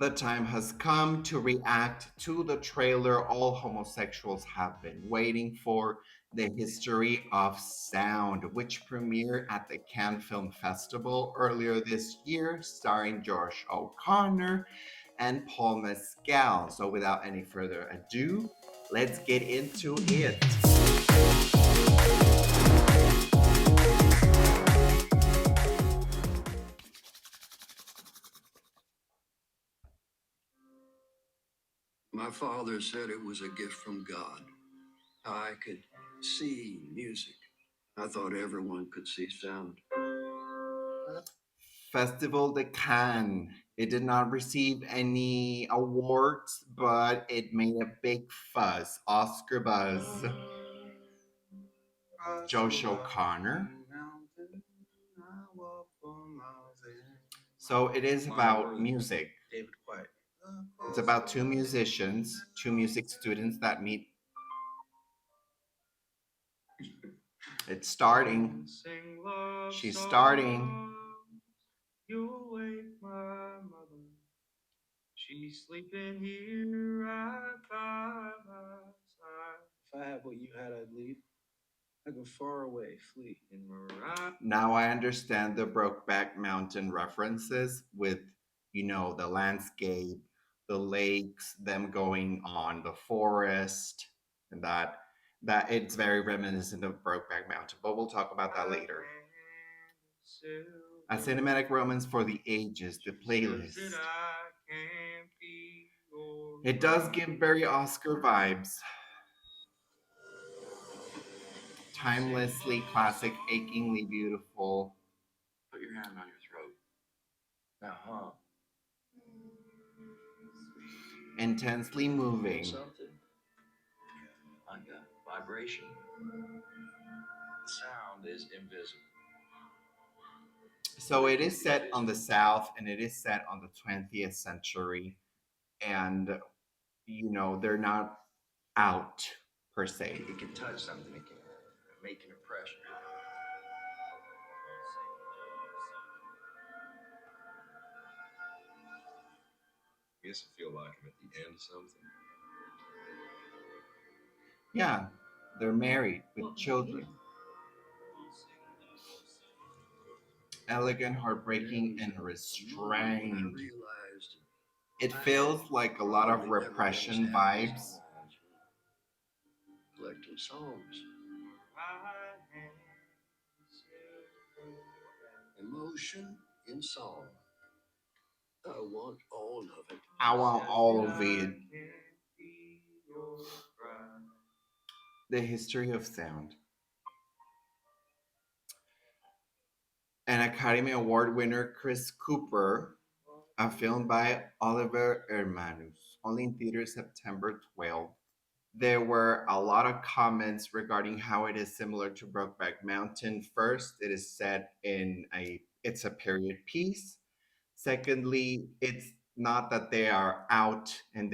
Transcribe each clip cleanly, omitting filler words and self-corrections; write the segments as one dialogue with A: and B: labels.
A: The time has come to react to the trailer all homosexuals have been waiting for, The History of Sound, which premiered at the Cannes Film Festival earlier this year, starring Josh O'Connor and Paul Mescal. So, without any further ado, let's get into it.
B: My father said it was a gift from God. I could see music. I thought everyone could see sound.
A: Festival de Cannes. It did not receive any awards, but it made a big fuss. Oscar buzz. Josh O'Connor. So it is about music. It's about two musicians, two music students that meet. It's starting. She's starting. You wake my mother. She's sleeping here right by my side. If I had what you had, I'd leave. I'd go far away, flee. Now I understand the Brokeback Mountain references with, the landscape, the lakes, them going on the forest, and that it's very reminiscent of Brokeback Mountain. But we'll talk about that later. A cinematic romance for the ages, the playlist. It does give very Oscar vibes. Timelessly classic, achingly beautiful.
B: Put your hand on your throat. Now, huh?
A: Intensely moving.
B: Something like a vibration. Sound is invisible.
A: So it is set on the South and it is set on the 20th century. And, they're not out per se.
B: It can touch something, it can make an impression. I guess I feel like I'm at the end of something.
A: Yeah, they're married with children. Elegant, heartbreaking, and restrained. It feels like a lot of repression vibes.
B: Collecting songs. Emotion in song. I want all of it.
A: I want all of it. The History of Sound. An Academy Award winner, Chris Cooper, a film by Oliver Hermanus, only in theaters September 12th. There were a lot of comments regarding how it is similar to Brokeback Mountain. First, it is set in it's a period piece. Secondly, it's not that they are out and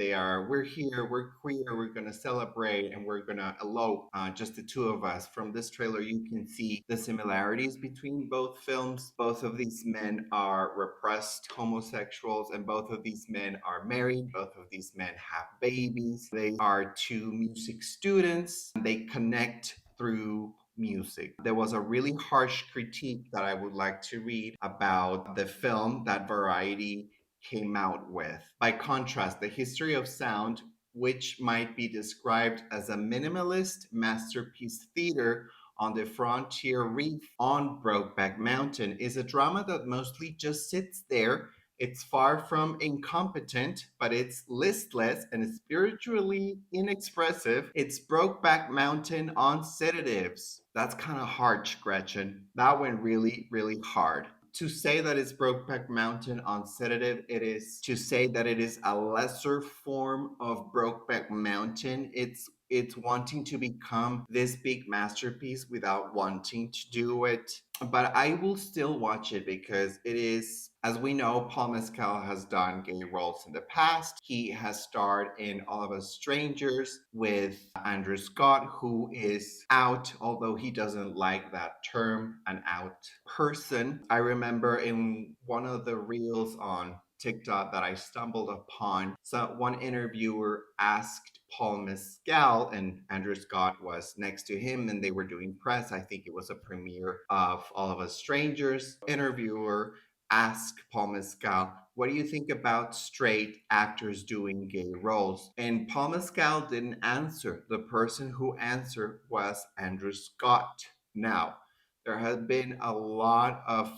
A: we're here, we're queer, we're going to celebrate and we're going to elope, just the two of us. From this trailer, you can see the similarities between both films. Both of these men are repressed homosexuals, and both of these men are married. Both of these men have babies. They are two music students. They connect through music. There was a really harsh critique that I would like to read about the film that Variety came out with. By contrast, The History of Sound, which might be described as a minimalist masterpiece theater on the frontier reef on Brokeback Mountain, is a drama that mostly just sits there. It's far from incompetent, but it's listless and spiritually inexpressive. It's Brokeback Mountain on sedatives. That's kind of harsh, Gretchen. That went really, really hard. To say that it's Brokeback Mountain on sedative, it is to say that it is a lesser form of Brokeback Mountain. It's wanting to become this big masterpiece without wanting to do it. But I will still watch it because it is, as we know, Paul Mescal has done gay roles in the past. He has starred in All of Us Strangers with Andrew Scott, who is out, although he doesn't like that term, an out person. I remember in one of the reels on TikTok that I stumbled upon. So one interviewer asked Paul Mescal, and Andrew Scott was next to him, and they were doing press. I think it was a premiere of All of Us Strangers. Interviewer asked Paul Mescal, what do you think about straight actors doing gay roles? And Paul Mescal didn't answer. The person who answered was Andrew Scott. Now, there have been a lot of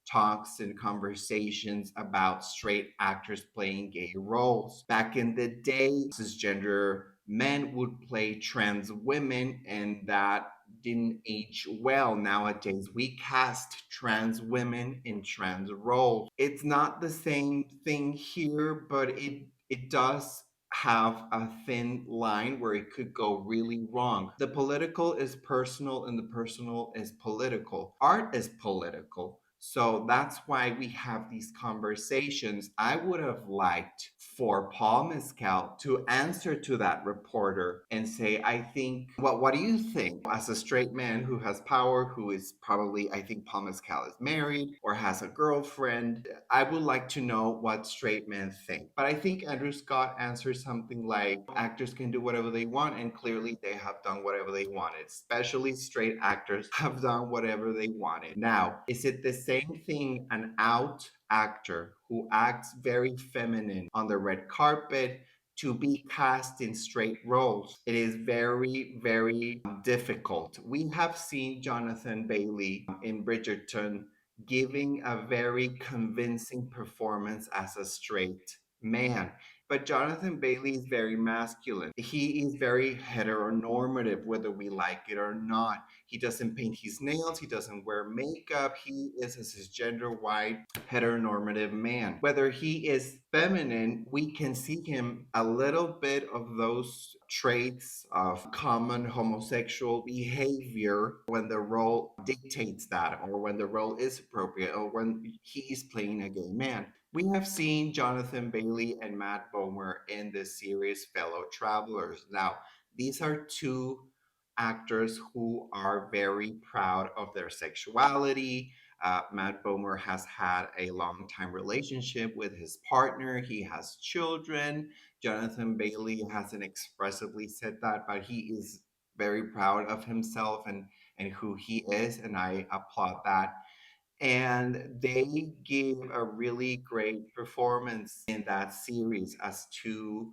A: talks and conversations about straight actors playing gay roles. Back in the day, cisgender men would play trans women, and that didn't age well. Nowadays, we cast trans women in trans roles. It's not the same thing here, but it does have a thin line where it could go really wrong. The political is personal and the personal is political. Art is political. So that's why we have these conversations. I would have liked for Paul Mescal to answer to that reporter and say, I think, what do you think? As a straight man who has power, who is probably, I think Paul Mescal is married or has a girlfriend, I would like to know what straight men think. But I think Andrew Scott answers something like actors can do whatever they want, and clearly they have done whatever they wanted. Especially straight actors have done whatever they wanted. Now, is it the same thing an out actor who acts very feminine on the red carpet to be cast in straight roles? It is very, very difficult. We have seen Jonathan Bailey in Bridgerton giving a very convincing performance as a straight man. But Jonathan Bailey is very masculine. He is very heteronormative, whether we like it or not. He doesn't paint his nails, he doesn't wear makeup. He is a cisgender, white, heteronormative man. Whether he is feminine, we can see him a little bit of those traits of common homosexual behavior when the role dictates that, or when the role is appropriate, or when he is playing a gay man. We have seen Jonathan Bailey and Matt Bomer in the series Fellow Travelers. Now, these are two actors who are very proud of their sexuality. Matt Bomer has had a long time relationship with his partner. He has children. Jonathan Bailey hasn't expressively said that, but he is very proud of himself and who he is, and I applaud that. And they gave a really great performance in that series as two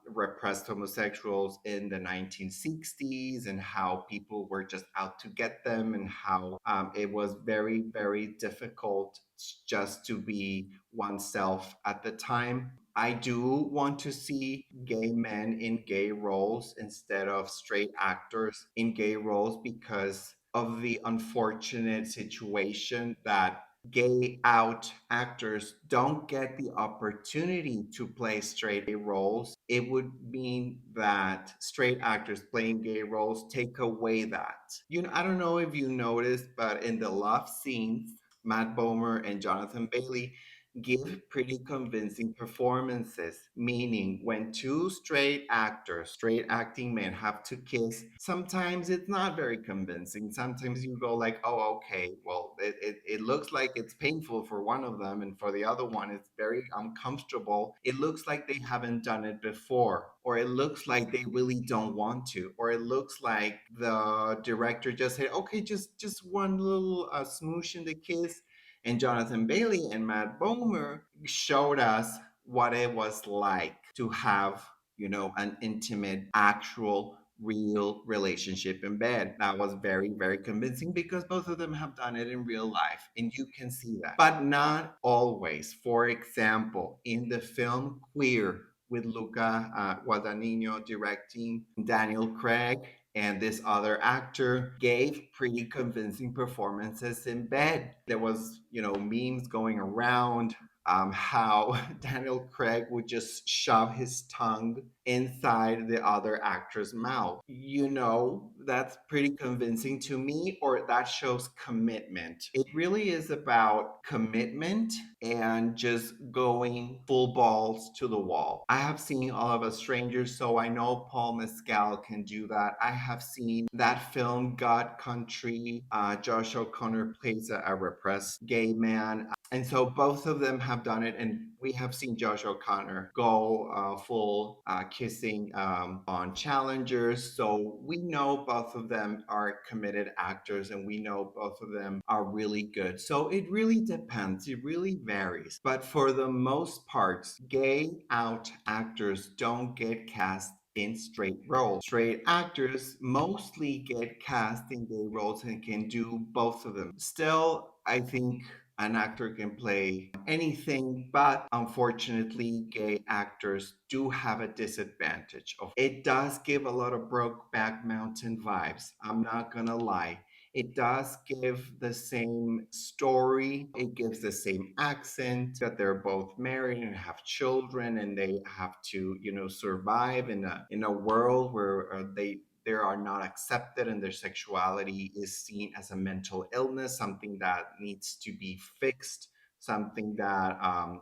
A: repressed homosexuals in the 1960s, and how people were just out to get them, and how it was very, very difficult just to be oneself at the time. I do want to see gay men in gay roles instead of straight actors in gay roles, because of the unfortunate situation that gay out actors don't get the opportunity to play straight gay roles. It would mean that straight actors playing gay roles take away that. I don't know if you noticed, but in the love scenes, Matt Bomer and Jonathan Bailey give pretty convincing performances, meaning when two straight actors, straight acting men, have to kiss, sometimes it's not very convincing. Sometimes you go like, oh, okay, well, it looks like it's painful for one of them, and for the other one it's very uncomfortable. It looks like they haven't done it before, or it looks like they really don't want to, or it looks like the director just said, okay, just one little smoosh in the kiss. And Jonathan Bailey and Matt Bomer showed us what it was like to have, an intimate, actual, real relationship in bed. That was very, very convincing because both of them have done it in real life, and you can see that. But not always. For example, in the film Queer, with Luca Guadagnino directing, Daniel Craig and this other actor gave pretty convincing performances in bed. There was, memes going around how Daniel Craig would just shove his tongue inside the other actor's mouth. That's pretty convincing to me, or that shows commitment. It really is about commitment and just going full balls to the wall. I have seen All of Us Strangers, so I know Paul Mescal can do that. I have seen that film, God Country. Josh O'Connor plays a repressed gay man. And so both of them have done it, and we have seen Josh O'Connor go full kissing on challengers. So we know both of them are committed actors, and we know both of them are really good. So it really depends. It really varies. But for the most part, gay out actors don't get cast in straight roles. Straight actors mostly get cast in gay roles and can do both of them. Still, I think an actor can play anything, but unfortunately, gay actors do have a disadvantage. It does give a lot of Brokeback Mountain vibes. I'm not gonna lie. It does give the same story. It gives the same accent that they're both married and have children, and they have to, survive in a world where they are not accepted, and their sexuality is seen as a mental illness, something that needs to be fixed, something that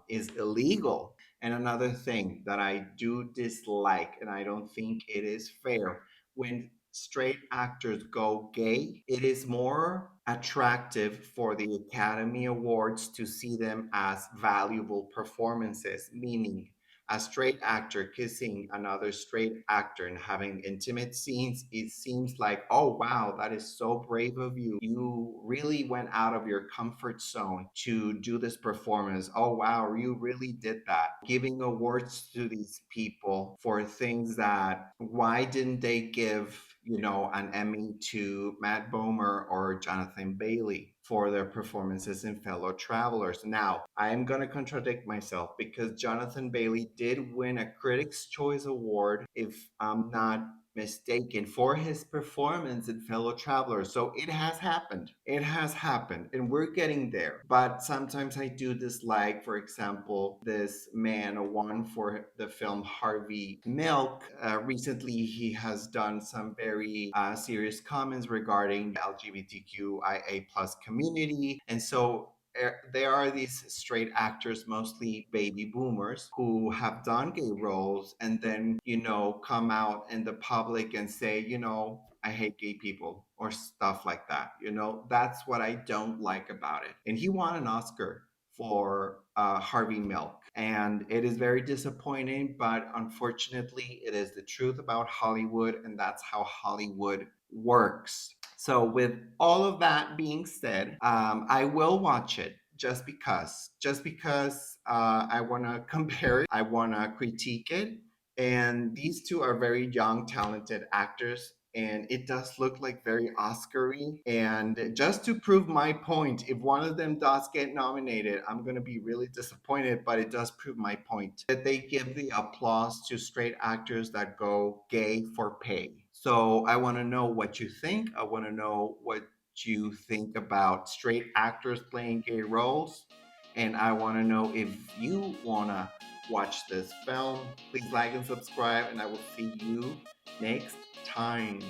A: is illegal. And another thing that I do dislike, and I don't think it is fair, when straight actors go gay, it is more attractive for the Academy Awards to see them as valuable performances, meaning a straight actor kissing another straight actor and having intimate scenes, it seems like, oh wow, that is so brave of you. You really went out of your comfort zone to do this performance. Oh wow, you really did that. Giving awards to these people for things that, why didn't they give an Emmy to Matt Bomer or Jonathan Bailey for their performances in Fellow Travelers? Now, I am going to contradict myself because Jonathan Bailey did win a Critics' Choice Award, if I'm not mistaken, for his performance in Fellow Travelers. So it has happened. It has happened, and we're getting there. But sometimes I do dislike, for example, this man won for the film Harvey Milk. Recently, he has done some very serious comments regarding the LGBTQIA plus community, and so there are these straight actors, mostly baby boomers, who have done gay roles and then, come out in the public and say, I hate gay people or stuff like that. That's what I don't like about it. And he won an Oscar for Harvey Milk. And it is very disappointing, but unfortunately, it is the truth about Hollywood, and that's how Hollywood works. So, with all of that being said, I will watch it just because I want to compare it, I want to critique it, and these two are very young, talented actors. And it does look like very Oscar-y. And just to prove my point, if one of them does get nominated, I'm going to be really disappointed, but it does prove my point that they give the applause to straight actors that go gay for pay. So I want to know what you think. I want to know what you think about straight actors playing gay roles. And I want to know if you want to watch this film. Please like and subscribe, and I will see you next time.